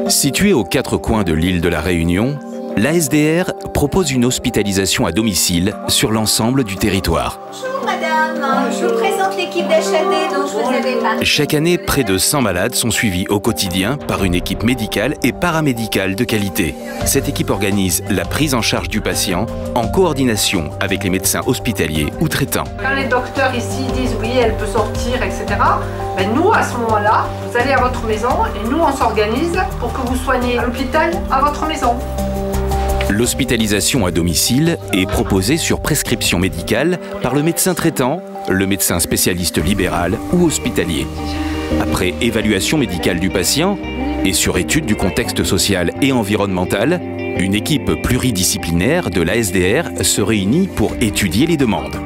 Située aux quatre coins de l'île de la Réunion, l'ASDR propose une hospitalisation à domicile sur l'ensemble du territoire. Bonjour madame, je vous présente l'équipe d'HAD dont je vous avais parlé. Chaque année, près de 100 malades sont suivis au quotidien par une équipe médicale et paramédicale de qualité. Cette équipe organise la prise en charge du patient en coordination avec les médecins hospitaliers ou traitants. Quand les docteurs ici disent oui, elle peut sortir, etc., ben nous, à ce moment-là, vous allez à votre maison et nous, on s'organise pour que vous soigniez à l'hôpital à votre maison. L'hospitalisation à domicile est proposée sur prescription médicale par le médecin traitant, le médecin spécialiste libéral ou hospitalier. Après évaluation médicale du patient et sur étude du contexte social et environnemental, une équipe pluridisciplinaire de l'ASDR se réunit pour étudier les demandes.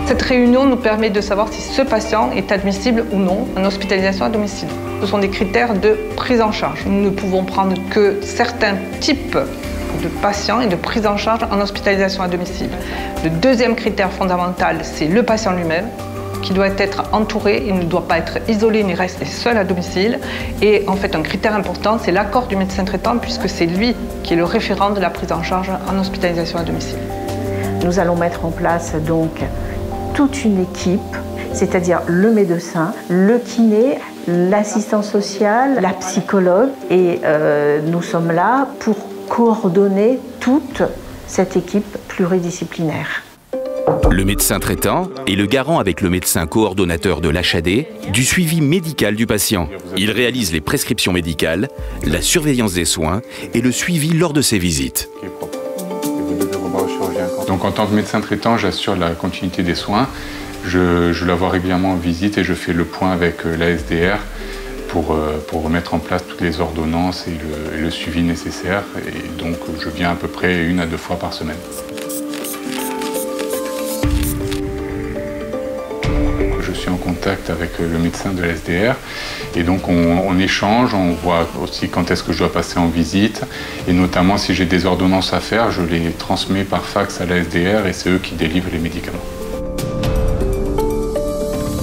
Cette réunion nous permet de savoir si ce patient est admissible ou non en hospitalisation à domicile. Ce sont des critères de prise en charge. Nous ne pouvons prendre que certains types de patients et de prise en charge en hospitalisation à domicile. Le deuxième critère fondamental, c'est le patient lui-même, qui doit être entouré, il ne doit pas être isolé ni rester seul à domicile. Et en fait, un critère important, c'est l'accord du médecin traitant, puisque c'est lui qui est le référent de la prise en charge en hospitalisation à domicile. Nous allons mettre en place donc toute une équipe, c'est-à-dire le médecin, le kiné, l'assistant social, la psychologue, et nous sommes là pour coordonner toute cette équipe pluridisciplinaire. Le médecin traitant est le garant avec le médecin coordonnateur de l'HAD du suivi médical du patient. Il réalise les prescriptions médicales, la surveillance des soins et le suivi lors de ses visites. Donc en tant que médecin traitant, j'assure la continuité des soins. Je la vois régulièrement en visite et je fais le point avec l'ASDR pour mettre en place toutes les ordonnances et le suivi nécessaire. Et donc je viens à peu près 1 à 2 fois par semaine. Je suis en contact avec le médecin de l'ASDR et donc on échange, on voit aussi quand est-ce que je dois passer en visite et notamment si j'ai des ordonnances à faire, je les transmets par fax à l'ASDR et c'est eux qui délivrent les médicaments.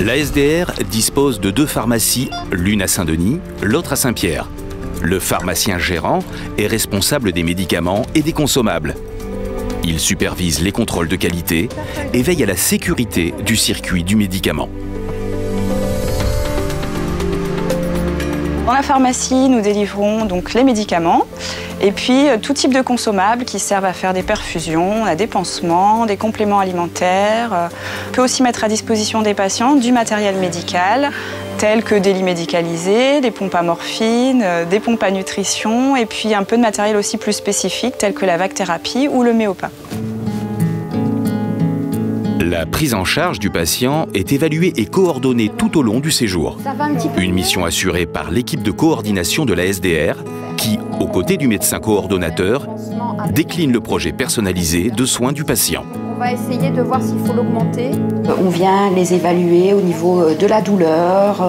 L'ASDR dispose de 2 pharmacies, l'une à Saint-Denis, l'autre à Saint-Pierre. Le pharmacien gérant est responsable des médicaments et des consommables. Il supervise les contrôles de qualité et veille à la sécurité du circuit du médicament. Dans la pharmacie, nous délivrons donc les médicaments et puis tout type de consommables qui servent à faire des perfusions, des pansements, des compléments alimentaires. On peut aussi mettre à disposition des patients du matériel médical tels que des lits médicalisés, des pompes à morphine, des pompes à nutrition et puis un peu de matériel aussi plus spécifique tel que la vague-thérapie ou le méopa. La prise en charge du patient est évaluée et coordonnée tout au long du séjour. Une mission assurée par l'équipe de coordination de la SDR qui, aux côtés du médecin coordonnateur, décline le projet personnalisé de soins du patient. On va essayer de voir s'il faut l'augmenter. On vient les évaluer au niveau de la douleur,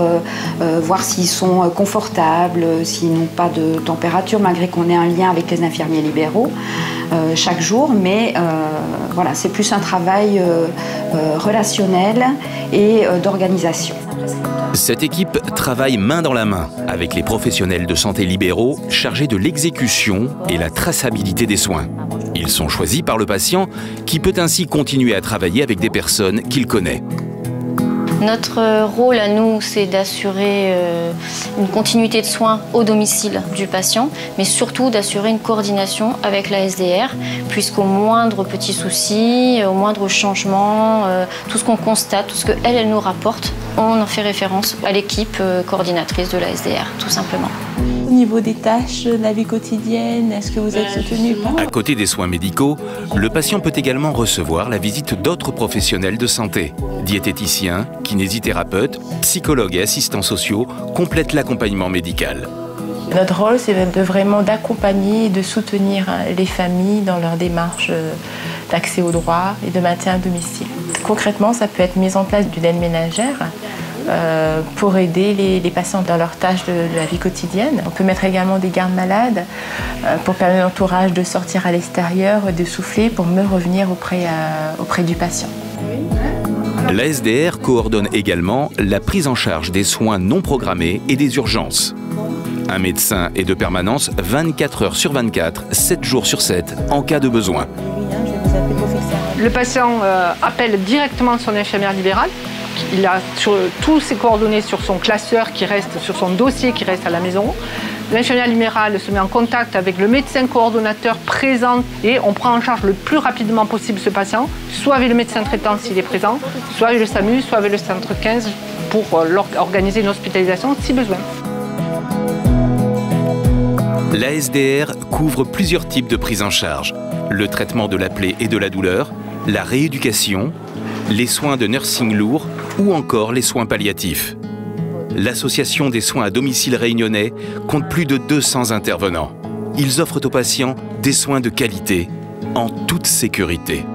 voir s'ils sont confortables, s'ils n'ont pas de température, malgré qu'on ait un lien avec les infirmiers libéraux chaque jour. Mais voilà, c'est plus un travail relationnel et d'organisation. Cette équipe travaille main dans la main avec les professionnels de santé libéraux chargés de l'exécution et la traçabilité des soins. Ils sont choisis par le patient qui peut ainsi continuer à travailler avec des personnes qu'il connaît. Notre rôle à nous, c'est d'assurer une continuité de soins au domicile du patient, mais surtout d'assurer une coordination avec la SDR, puisqu'au moindre petit souci, au moindre changement, tout ce qu'on constate, tout ce qu'elle nous rapporte, on en fait référence à l'équipe coordinatrice de la SDR, tout simplement. Au niveau des tâches, de la vie quotidienne, est-ce que vous êtes soutenu? À côté des soins médicaux, le patient peut également recevoir la visite d'autres professionnels de santé. Diététiciens, kinésithérapeutes, psychologues et assistants sociaux complètent l'accompagnement médical. Notre rôle, c'est vraiment d'accompagner et de soutenir les familles dans leur démarche d'accès aux droits et de maintien à domicile. Concrètement, ça peut être mise en place d'une aide ménagère pour aider les patients dans leurs tâches de la vie quotidienne. On peut mettre également des gardes malades pour permettre à l'entourage de sortir à l'extérieur, de souffler pour mieux revenir auprès du patient. L'ASDR coordonne également la prise en charge des soins non programmés et des urgences. Un médecin est de permanence 24 heures sur 24, 7 jours sur 7, en cas de besoin. Le patient appelle directement son infirmière libérale. Il a tous ses coordonnées sur son classeur qui reste, sur son dossier qui reste à la maison. L'infirmière libérale se met en contact avec le médecin coordonnateur présent et on prend en charge le plus rapidement possible ce patient, soit avec le médecin traitant s'il est présent, soit avec le SAMU, soit avec le centre 15 pour organiser une hospitalisation si besoin. L'ASDR couvre plusieurs types de prise en charge. Le traitement de la plaie et de la douleur, la rééducation, les soins de nursing lourd ou encore les soins palliatifs. L'Association des soins à domicile réunionnais compte plus de 200 intervenants. Ils offrent aux patients des soins de qualité, en toute sécurité.